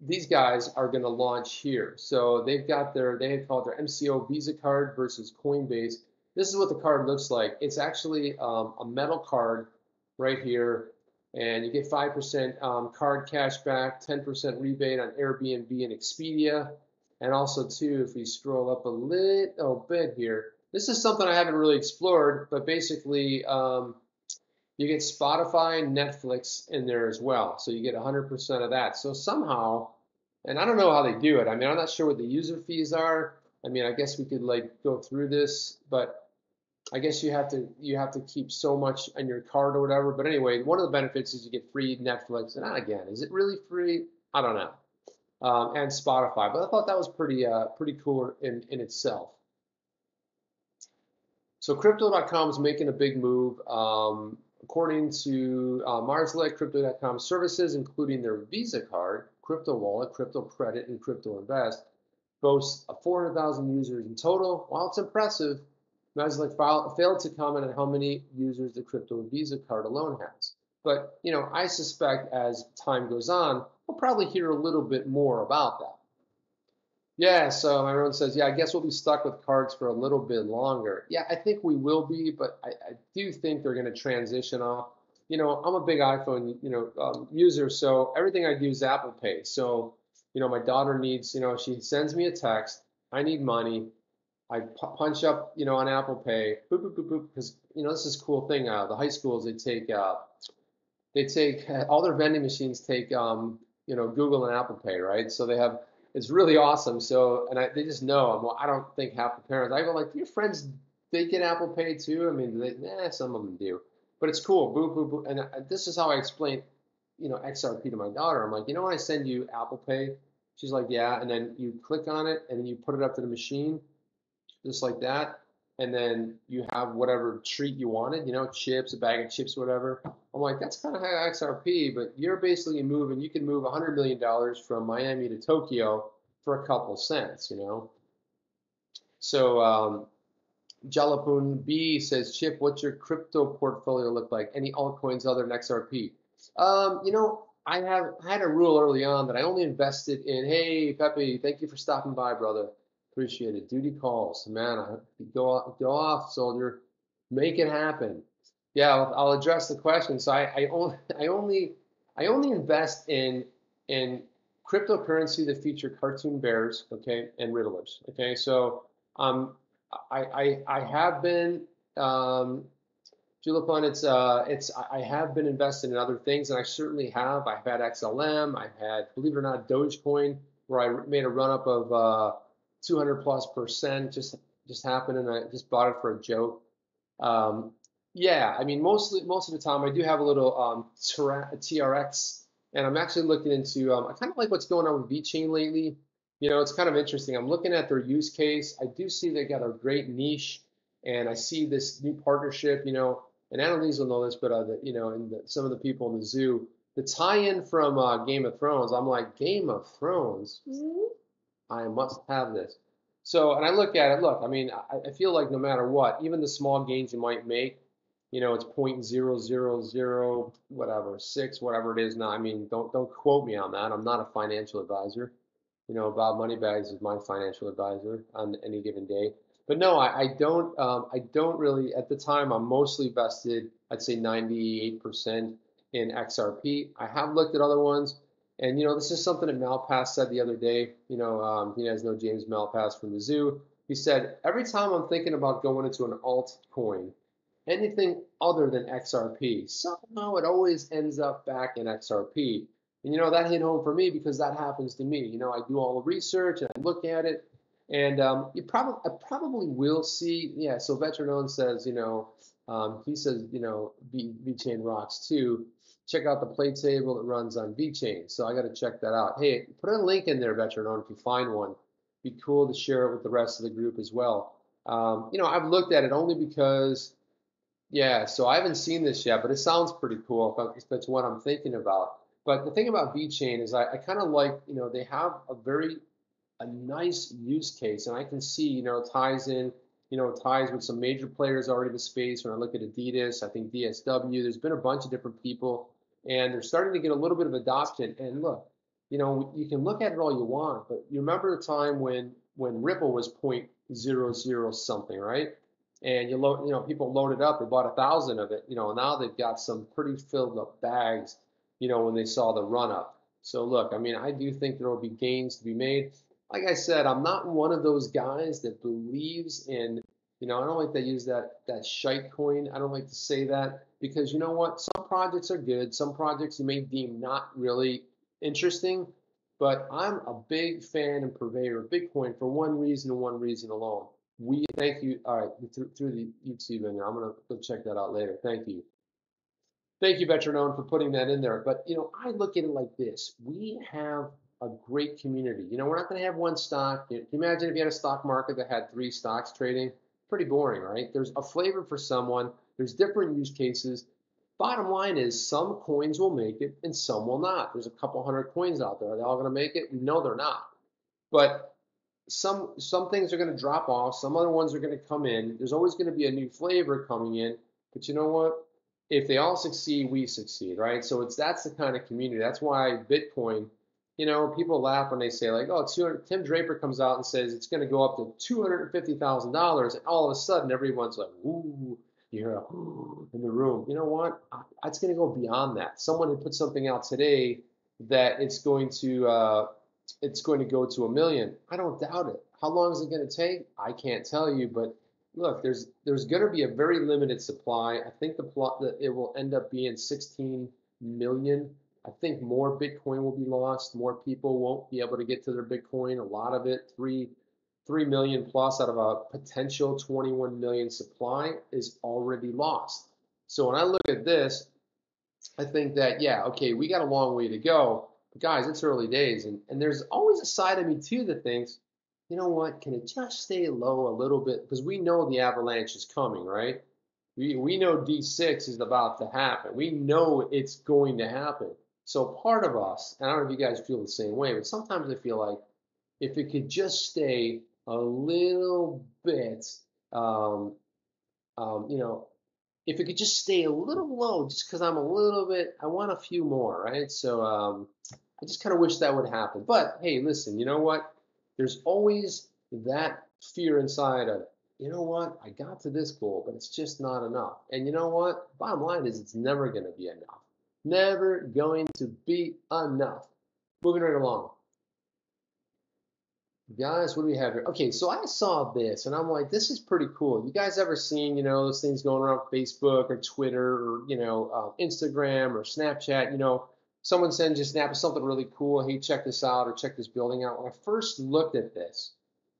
These guys are going to launch here. So they call it their MCO Visa card versus Coinbase. This is what the card looks like. It's actually a metal card right here. And you get 5% card cash back, 10% rebate on Airbnb and Expedia. And also, too, if we scroll up a little bit here, this is something I haven't really explored, but basically you get Spotify and Netflix in there as well. So you get 100% of that. So somehow, and I don't know how they do it. I'm not sure what the user fees are. I guess we could go through this, but I guess you have to keep so much on your card or whatever. But anyway, one of the benefits is you get free Netflix. And again, is it really free? I don't know. And Spotify. But I thought that was pretty cool in itself. So Crypto.com is making a big move. According to Marslet, Crypto.com services, including their Visa card, Crypto Wallet, Crypto Credit, and Crypto Invest, boasts 400,000 users in total. While it's impressive, Marslet failed to comment on how many users the Crypto Visa card alone has. But I suspect as time goes on, we'll probably hear a little bit more about that. Yeah, so everyone says, yeah, I guess we'll be stuck with cards for a little bit longer. Yeah, I think we will be, but I do think they're going to transition off. I'm a big iPhone, user, so everything I do is Apple Pay. So, my daughter needs, she sends me a text, I need money, I punch up, on Apple Pay, boop, boop, boop, boop, because, this is a cool thing. The high schools, they take all their vending machines take, Google and Apple Pay, right? So they have, it's really awesome. So, and they just know. Well, I don't think half the parents. I go like, your friends, they get Apple Pay too. Some of them do, but it's cool. Boop, boop, boop. And this is how I explain, XRP to my daughter. I'm like, when I send you Apple Pay, she's like, yeah. And then you click on it, and then you put it up to the machine, just like that. And then you have whatever treat you wanted, chips, a bag of chips, whatever. I'm like, that's kind of how XRP, but you're basically moving, you can move $100 million from Miami to Tokyo for a couple cents, So Jalapun B says, Chip, what's your crypto portfolio look like? Any altcoins other than XRP? I had a rule early on that I only invested in, hey, Pepe, thank you for stopping by, brother. Appreciate it. Duty calls, man. Go off, soldier. Make it happen. Yeah, I'll address the question. So I only invest in cryptocurrency that feature cartoon bears, okay, and riddlers. Okay, so I have been Julipon, I have been invested in other things, and I certainly have. I've had XLM. I've had, believe it or not, Dogecoin, where I made a run up of 200+% just happened, and I just bought it for a joke. Yeah, most of the time I do have a little TRX, and I'm actually looking into I kind of like what's going on with VeChain lately. You know, it's kind of interesting. I'm looking at their use case. I do see they got a great niche, and I see this new partnership. You know, and Annalise will know this, but you know, and some of the people in the zoo, the tie-in from Game of Thrones. I'm like, Game of Thrones. I must have this. So, and I look at it. Look, I mean, I feel like no matter what, even the small gains you might make, you know, it's 0.000 whatever 6, whatever it is now. I mean, don't quote me on that. I'm not a financial advisor. You know, Bob Moneybags is my financial advisor on any given day. But no, I don't really. At the time, I'm mostly vested. I'd say 98% in XRP. I have looked at other ones, and you know, this is something that Malpass said the other day. You know, you guys know James Malpass from the zoo. He said every time I'm thinking about going into an altcoin, anything other than XRP, somehow it always ends up back in XRP. And you know, that hit home for me because that happens to me. You know, I do all the research and I look at it, and I probably will see. Yeah, so Veteran says, you know, he says, you know, VeChain rocks too. Check out the play table that runs on VeChain. So I got to check that out. Hey, put a link in there, Veteran, if you find one. Be cool to share it with the rest of the group as well. You know, I've looked at it only because, yeah, so I haven't seen this yet, but it sounds pretty cool if that's what I'm thinking about. But the thing about VeChain is I kind of like, you know, they have a nice use case, and I can see, you know, it ties in, you know, it ties with some major players already in the space. When I look at Adidas, I think DSW, there's been a bunch of different people, and they're starting to get a little bit of adoption. And look, you know, you can look at it all you want, but you remember the time when Ripple was 0.00 something, right? And you know, people loaded up, they bought 1,000 of it, you know, now they've got some pretty filled up bags, you know, when they saw the run up. So look, I mean, I do think there will be gains to be made. Like I said, I'm not one of those guys that believes in, you know, I don't like to use that shite coin. I don't like to say that because you know what? Some projects are good. Some projects you may deem not really interesting, but I'm a big fan and purveyor of Bitcoin for one reason and one reason alone. Thank you. All right, through the YouTube in there. I'm gonna go check that out later. Thank you. Thank you, Veteran, for putting that in there. But you know, I look at it like this: we have a great community. You know, we're not going to have one stock. Can you imagine if you had a stock market that had 3 stocks trading? Pretty boring, right? There's a flavor for someone. There's different use cases. Bottom line is, some coins will make it and some will not. There's a couple hundred coins out there. Are they all going to make it? No, they're not. But some things are going to drop off. Some other ones are going to come in. There's always going to be a new flavor coming in. But you know what? If they all succeed, we succeed, right? So that's the kind of community. That's why Bitcoin, you know, people laugh when they say like, oh, Tim Draper comes out and says it's going to go up to $250,000, and all of a sudden everyone's like, ooh, you hear a ooh in the room. You know what? It's going to go beyond that. Someone had put something out today that it's going to go to 1 million. I don't doubt it. How long is it going to take? I can't tell you, but look, there's going to be a very limited supply. I think the plot that it will end up being 16 million. I think more Bitcoin will be lost. More people won't be able to get to their Bitcoin. A lot of it, 3 million plus out of a potential 21 million supply, is already lost. So when I look at this, I think that, yeah, okay, we got a long way to go. But guys, it's early days. And there's always a side of me too that thinks, you know what, can it just stay low a little bit? Because we know the avalanche is coming, right? We know D6 is about to happen. We know it's going to happen. So part of us, and I don't know if you guys feel the same way, but sometimes I feel like if it could just stay a little bit, um, you know, if it could just stay a little low, just because I'm a little bit, I want a few more, right? So I just kind of wish that would happen. But hey, listen, you know what? There's always that fear inside of, you know what? I got to this goal, but it's just not enough. And you know what? Bottom line is, it's never going to be enough. Never going to be enough. Moving right along. Guys, what do we have here? Okay, so I saw this and I'm like, this is pretty cool. You guys ever seen, you know, those things going around Facebook or Twitter or, you know, Instagram or Snapchat? You know, someone sends you a snap of something really cool. Hey, check this out, or check this building out. When I first looked at this,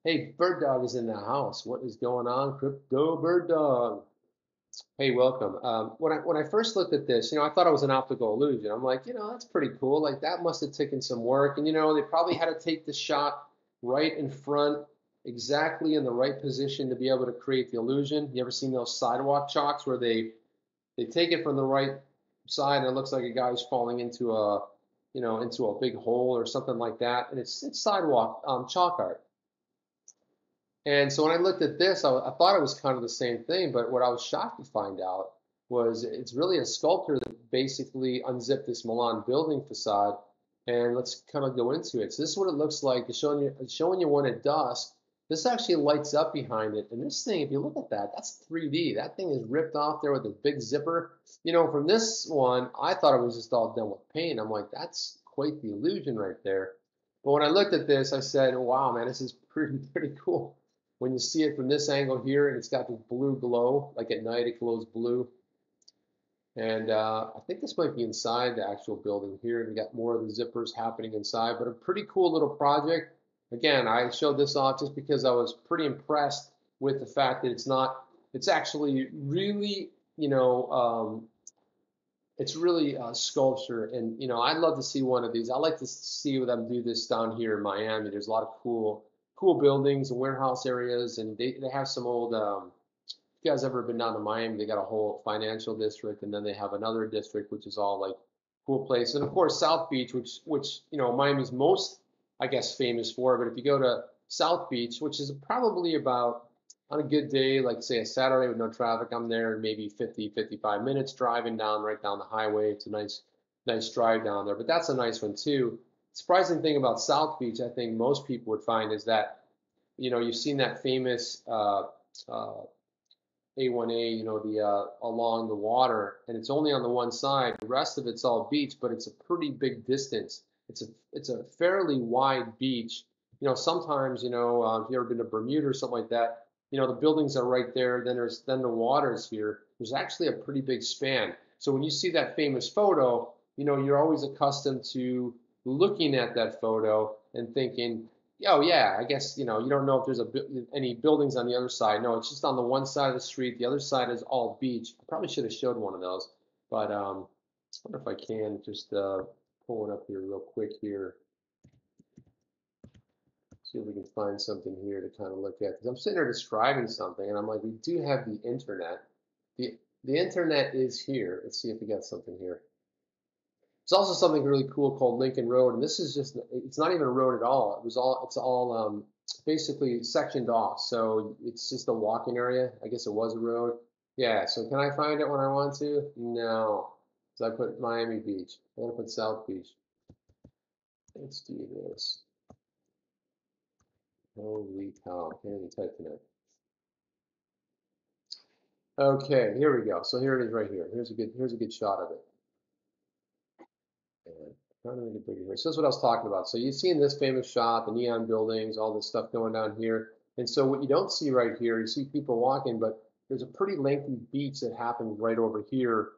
hey, Bird Dog is in the house. What is going on, Crypto Bird Dog? Hey, welcome. When I first looked at this, you know, I thought it was an optical illusion. I'm like, you know, that's pretty cool. Like, that must have taken some work. And, you know, they probably had to take the shot, right in front, exactly in the right position to be able to create the illusion. You ever seen those sidewalk chalks where they take it from the right side and it looks like a guy's falling into a into a big hole or something like that, and it's sidewalk chalk art. And so when I looked at this, I thought it was kind of the same thing, but what I was shocked to find out was it's really a sculptor that basically unzipped this Milan building facade. And let's kind of go into it. So this is what it looks like. It's showing you one at dusk. This actually lights up behind it. And this thing, if you look at that, that's 3D. That thing is ripped off there with a big zipper. From this one, I thought it was just all done with paint. I'm like, that's quite the illusion right there. But when I looked at this, I said, wow, man, this is pretty cool. When you see it from this angle here, and it's got this blue glow, like at night it glows blue. And I think this might be inside the actual building here. We got more of the zippers happening inside, but a pretty cool little project. Again, I showed this off just because I was pretty impressed with the fact that it's actually really, it's really a sculpture. And, I'd love to see one of these. I like to see them do this down here in Miami. There's a lot of cool buildings and warehouse areas, and they have some old, if you guys ever been down to Miami, they got a whole financial district, and then they have another district, which is all like cool place. And of course, South Beach, which Miami's most, I guess, famous for. But if you go to South Beach, which is probably about, on a good day, like say a Saturday with no traffic, I'm there in maybe 50, 55 minutes driving right down the highway. It's a nice drive down there. But that's a nice one too. Surprising thing about South Beach, I think most people would find, is that you've seen that famous A1A, the along the water, and it's only on the one side. The rest of it's all beach, but it's a pretty big distance. It's a fairly wide beach. Sometimes, if you've ever been to Bermuda or something like that, the buildings are right there. Then the water's here. There's actually a pretty big span. So when you see that famous photo, you're always accustomed to looking at that photo and thinking, oh yeah, I guess you don't know if there's any buildings on the other side. No, it's just on the one side of the street. The other side is all beach. I probably should have showed one of those, but I wonder if I can just pull it up here real quick here. See if we can find something here to kind of look at. Because I'm sitting there describing something, and I'm like, we do have the internet. The internet is here. Let's see if we got something here. There's also something really cool called Lincoln Road, and this is it's not even a road at all. It's all basically sectioned off. So it's just a walking area. I guess it was a road. Yeah, so can I find it when I want to? No. So I put Miami Beach. I'm gonna put South Beach. Let's do this. Holy cow, I can't even type tonight. Okay, here we go. So here it is right here. Here's a good shot of it. And trying to make it bigger here. So that's what I was talking about. So you've seen this famous shot, the neon buildings, all this stuff going down here. And so what you don't see right here, you see people walking, but there's a pretty lengthy beach that happens right over here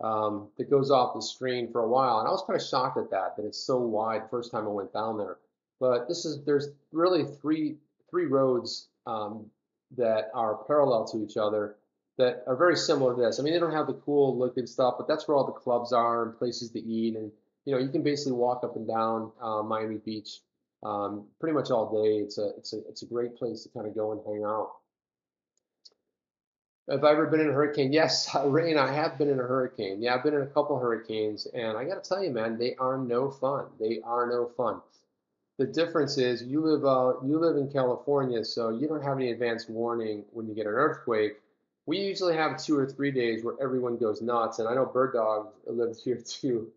that goes off the screen for a while. And I was kind of shocked at that it's so wide the first time I went down there. But there's really three roads that are parallel to each other that are very similar to this. I mean, they don't have the cool looking stuff, but that's where all the clubs are and places to eat. And you can basically walk up and down Miami Beach pretty much all day. It's a great place to kind of go and hang out. Have I ever been in a hurricane? Yes, Rain, I have been in a hurricane. Yeah, I've been in a couple hurricanes, and I got to tell you, man, they are no fun. They are no fun. The difference is you live in California, so you don't have any advance warning when you get an earthquake. We usually have 2 or 3 days where everyone goes nuts, and I know Bird Dog lives here too.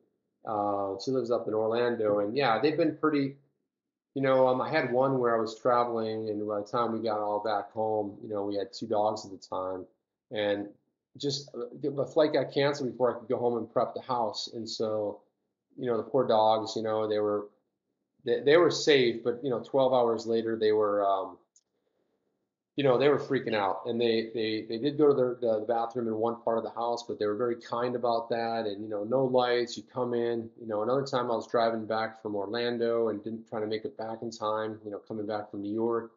She lives up in Orlando, and yeah, they've been pretty. I had one where I was traveling, and by the time we got all back home, we had 2 dogs at the time, and just the flight got canceled before I could go home and prep the house, and so, the poor dogs, they were safe, but 12 hours later they were freaking out, and they did go to the bathroom in one part of the house, but they were very kind about that, and no lights. You come in. Another time I was driving back from Orlando and didn't try to make it back in time. Coming back from New York,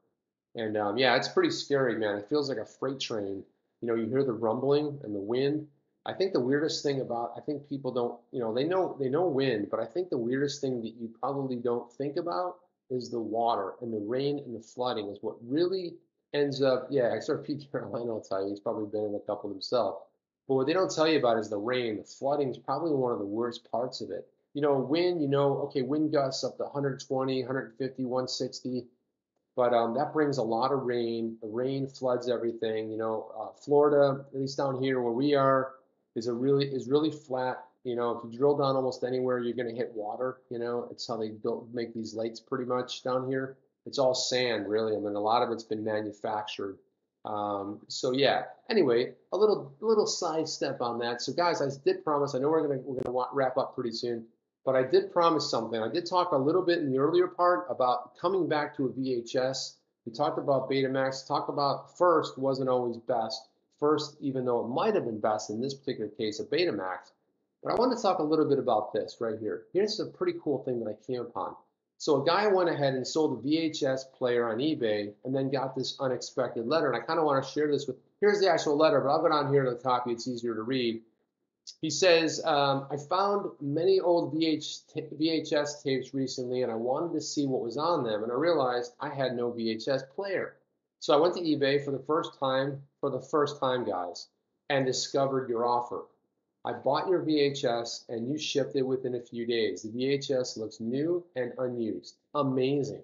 and yeah, it's pretty scary, man. It feels like a freight train. You hear the rumbling and the wind. I think the weirdest thing I think people don't, they know wind, but I think the weirdest thing that you probably don't think about is the water, and the rain and the flooding is what really ends up, yeah, XRP Carolina will tell you, he's probably been in a couple himself. But what they don't tell you about is the rain. The flooding is probably one of the worst parts of it. Wind, okay, wind gusts up to 120, 150, 160. But that brings a lot of rain. The rain floods everything. Florida, at least down here where we are, is really flat. If you drill down almost anywhere, you're going to hit water. It's how they make these lakes pretty much down here. It's all sand, really. I mean, a lot of it's been manufactured. So yeah. Anyway, a little side step on that. So guys, I did promise. I know we're gonna wrap up pretty soon. But I did promise something. I did talk a little bit in the earlier part about coming back to a VHS. We talked about Betamax, talked about first wasn't always best. First, even though it might have been best in this particular case, a Betamax. But I want to talk a little bit about this right here. Here's a pretty cool thing that I came upon. So a guy went ahead and sold a VHS player on eBay and then got this unexpected letter. And I kind of want to share this here's the actual letter, but I'll go down here to the copy. It's easier to read. He says, I found many old VHS tapes recently and I wanted to see what was on them, and I realized I had no VHS player. So I went to eBay for the first time, guys, and discovered your offer. I bought your VHS and you shipped it within a few days. The VHS looks new and unused. Amazing.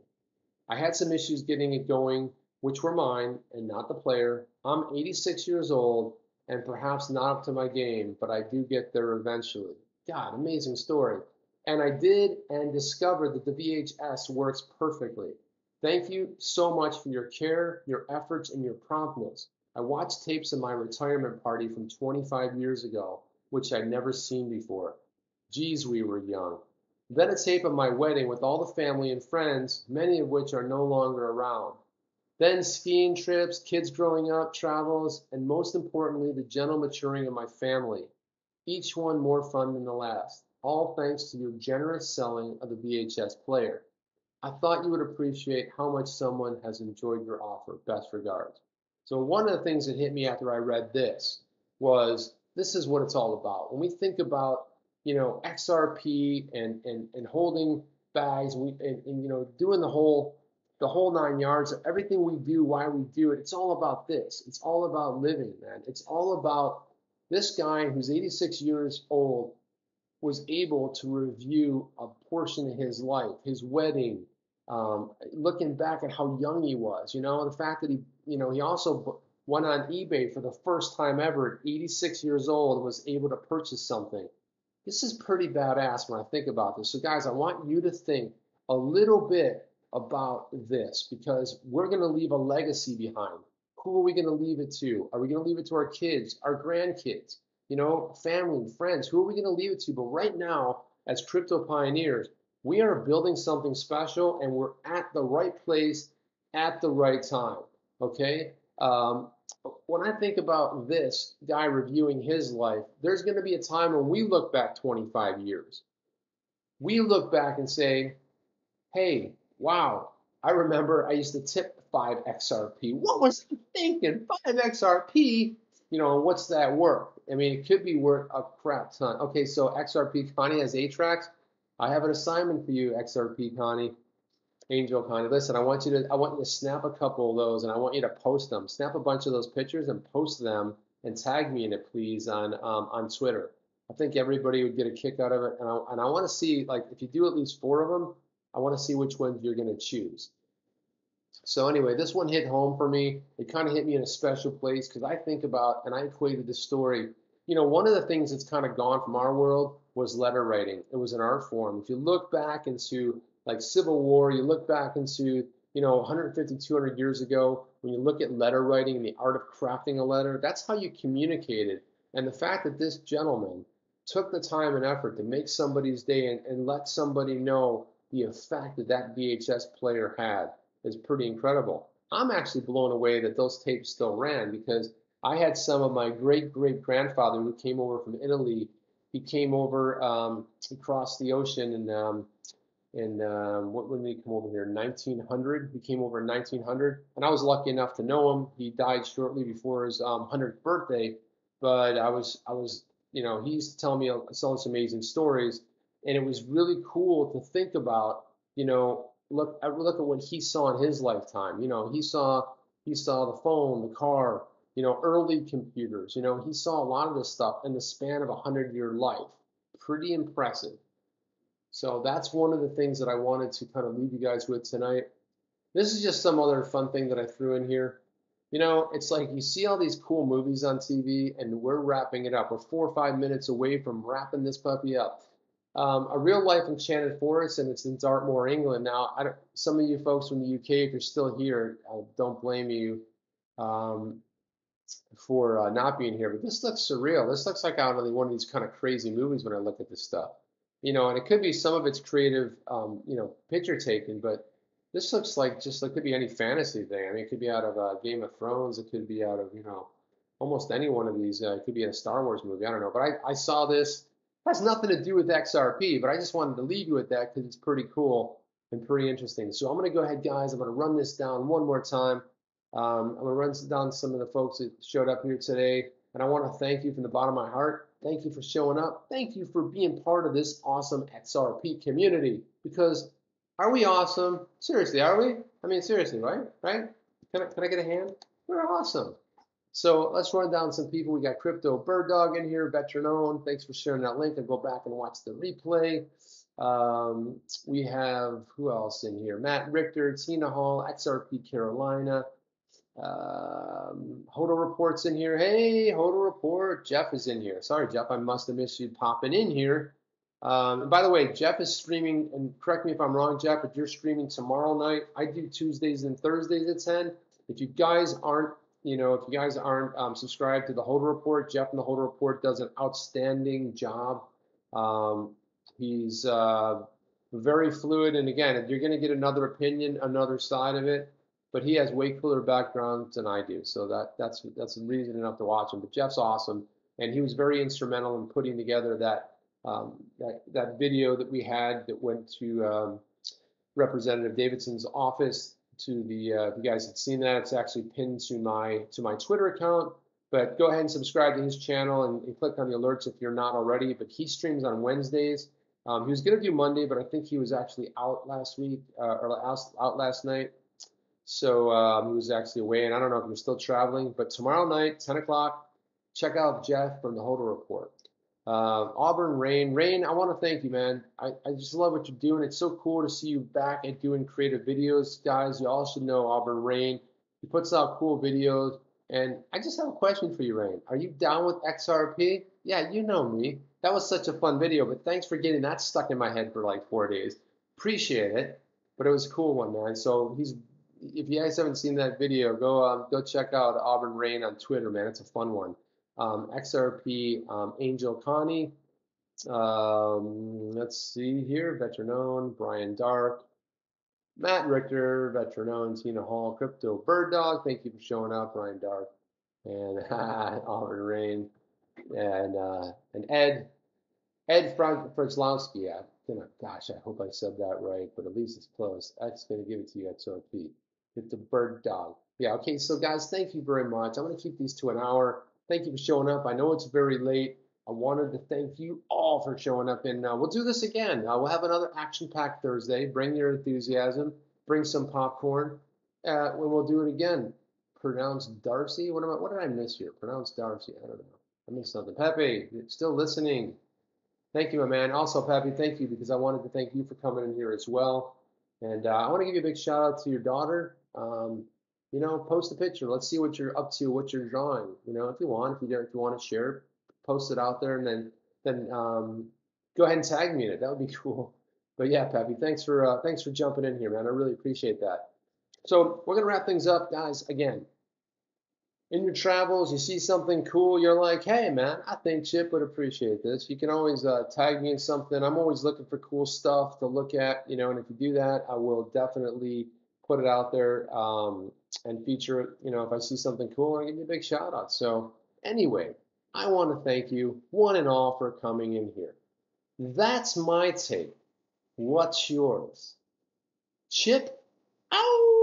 I had some issues getting it going, which were mine and not the player. I'm 86 years old and perhaps not up to my game, but I do get there eventually. God, amazing story. And I did and discovered that the VHS works perfectly. Thank you so much for your care, your efforts, and your promptness. I watched tapes of my retirement party from 25 years ago, which I'd never seen before. Geez, we were young. Then a tape of my wedding with all the family and friends, many of which are no longer around. Then skiing trips, kids growing up, travels, and most importantly, the gentle maturing of my family. Each one more fun than the last. All thanks to your generous selling of the VHS player. I thought you would appreciate how much someone has enjoyed your offer. Best regards. So one of the things that hit me after I read this was this is what it's all about. When we think about, XRP and holding bags and doing the whole 9 yards of everything we do, why we do it, it's all about this. It's all about living, man. It's all about this guy who's 86 years old was able to review a portion of his life, his wedding, looking back at how young he was, the fact that he also went on eBay for the first time ever at 86 years old and was able to purchase something. This is pretty badass when I think about this. So guys, I want you to think a little bit about this because we're going to leave a legacy behind. Who are we going to leave it to? Are we going to leave it to our kids, our grandkids, family, friends? Who are we going to leave it to? But right now, as crypto pioneers, we are building something special and we're at the right place at the right time. Okay? When I think about this guy reviewing his life, there's going to be a time when we look back 25 years. We look back and say, hey, wow, I remember I used to tip 5 XRP. What was I thinking? 5 XRP? What's that worth? I mean, it could be worth a crap ton. Okay, so XRP Connie has 8 tracks. I have an assignment for you, XRP Connie, Angel Connie. Listen, I want you to snap a couple of those and I want you to post them. Snap a bunch of those pictures and post them and tag me in it, please, on Twitter. I think everybody would get a kick out of it. And I want to see, like, if you do at least 4 of them, I want to see which ones you're going to choose. So anyway, this one hit home for me. It kind of hit me in a special place because I think about and I equated the story. One of the things that's kind of gone from our world was letter writing. It was an art form. If you look back into like Civil War, you look back into 150, 200 years ago, when you look at letter writing and the art of crafting a letter, that's how you communicated. And the fact that this gentleman took the time and effort to make somebody's day and let somebody know the effect that that VHS player had is pretty incredible. I'm actually blown away that those tapes still ran because I had some of my great-great-grandfather who came over from Italy. He came over, he crossed the ocean when did he come over here? 1900. He came over in 1900, and I was lucky enough to know him. He died shortly before his 100th birthday, but I was he used to tell me some amazing stories, and it was really cool to think about, look at what he saw in his lifetime. You know, he saw the phone, the car, you know, early computers. You know, he saw a lot of this stuff in the span of a 100-year life. Pretty impressive. So that's one of the things that I wanted to kind of leave you guys with tonight. This is just some other fun thing that I threw in here. You know, it's like you see all these cool movies on TV, and we're wrapping it up. We're 4 or 5 minutes away from wrapping this puppy up. A Real Life Enchanted Forest, and it's in Dartmoor, England. Now, some of you folks from the UK, if you're still here, I don't blame you um, for not being here. But this looks surreal. This looks like out of one of these kind of crazy movies when I look at this stuff. You know, and it could be some of it's creative, you know, picture taken, but this looks like just like could be any fantasy thing. I mean, it could be out of Game of Thrones. It could be out of, you know, almost any one of these. It could be in a Star Wars movie. I don't know. But I saw this. It has nothing to do with XRP, but I just wanted to leave you with that because it's pretty cool and pretty interesting. So I'm going to go ahead, guys. I'm going to run this down one more time. I'm going to run down some of the folks that showed up here today. And I want to thank you from the bottom of my heart. Thank you for showing up. Thank you for being part of this awesome XRP community. Because are we awesome? Seriously, are we? I mean, seriously, right? Right? Can I get a hand? We're awesome. So let's run down some people. We got Crypto Bird Dog in here, veteran owned. Thanks for sharing that link. And go back and watch the replay. We have, who else in here? Matt Richter, Tina Hall, XRP Carolina. Hodl Report's in here. Hey, Hodl Report. Jeff is in here. Sorry, Jeff, I must have missed you popping in here. And by the way, Jeff is streaming, and correct me if I'm wrong, Jeff, if you're streaming tomorrow night, I do Tuesdays and Thursdays at 10. If you guys aren't, you know, if you guys aren't subscribed to the Hodl Report, Jeff in the Hodl Report does an outstanding job. He's very fluid, and again, you're going to get another opinion, another side of it. But he has way cooler background than I do, so that's reason enough to watch him. But Jeff's awesome, and he was very instrumental in putting together that video that we had that went to Representative Davidson's office. To the if you guys had seen that, it's actually pinned to my Twitter account. But go ahead and subscribe to his channel and click on the alerts if you're not already. But he streams on Wednesdays. He was going to do Monday, but I think he was actually out last week or out last night. So he was actually away, and I don't know if he was still traveling. But tomorrow night, 10 o'clock, check out Jeff from the Hodl Report. Auburn Rain, I want to thank you, man. I just love what you're doing. It's so cool to see you back at doing creative videos. Guys, you all should know Auburn Rain. He puts out cool videos. And I just have a question for you, Rain. Are you down with XRP? Yeah, you know me. That was such a fun video, but thanks for getting that stuck in my head for like 4 days. Appreciate it. But it was a cool one, man. So if you guys haven't seen that video, go check out Auburn Rain on Twitter, man. It's a fun one. XRP Angel Connie. Let's see here. Veteran owned. Brian Dark. Matt Richter. Veteran owned. Tina Hall. Crypto Bird Dog. Thank you for showing up, Brian Dark. And Auburn Rain. And Ed Fritzlowski. Gosh, I hope I said that right, but at least it's close. Ed's going to give it to you, XRP. Get the Bird Dog. Yeah, okay, so guys, thank you very much. I'm going to keep these to an hour. Thank you for showing up. I know it's very late. I wanted to thank you all for showing up, and we'll do this again. We'll have another action-packed Thursday. Bring your enthusiasm. Bring some popcorn. We'll do it again. Pronounce Darcy? What did I miss here? Pronounce Darcy. I don't know. I missed something. Pepe, you're still listening. Thank you, my man. Also, Pepe, thank you, because I wanted to thank you for coming in here as well. And I want to give you a big shout out to your daughter. You know, post a picture. Let's see what you're up to, what you're drawing. You know, if you want to share it, post it out there, and then go ahead and tag me in it. That would be cool. But yeah, Pepe, thanks for jumping in here, man. I really appreciate that. So we're gonna wrap things up, guys. Again, in your travels, you see something cool, you're like, hey, man, I think Chip would appreciate this. You can always tag me in something. I'm always looking for cool stuff to look at, you know, and if you do that, I will definitely put it out there and feature it. You know, if I see something cool, I'll give you a big shout out. So anyway, I want to thank you one and all for coming in here. That's my take. What's yours? Chip out.